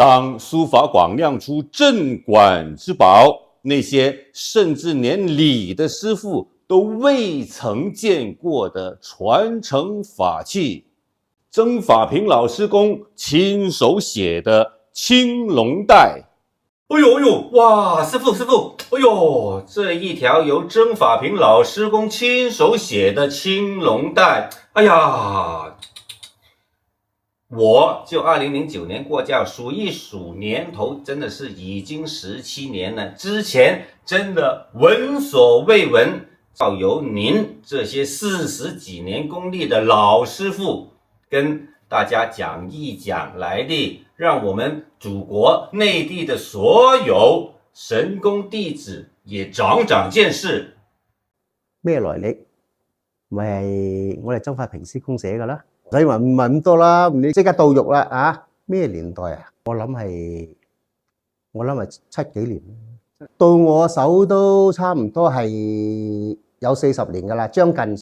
当书法广亮出镇馆之宝，那些甚至连李的师傅都未曾见过的传承法器，曾法平老师公亲手写的青龙带。哎呦哎呦，哇，师傅，哎呦，这一条由曾法平老师公亲手写的青龙带，哎呀，我就2009年过教，数一数年头，真的是已经17年了。之前真的闻所未闻，要由您这些40几年功力的老师傅跟大家讲一讲来历，让我们祖国内地的所有神功弟子也長長見識。咩來歷？咪係我哋曾法平師公寫㗎啦。所以話唔係咁多啦，你即刻到肉啦啊！咩年代啊？我諗係7幾年，到我手都差唔多係有40年㗎啦，將近。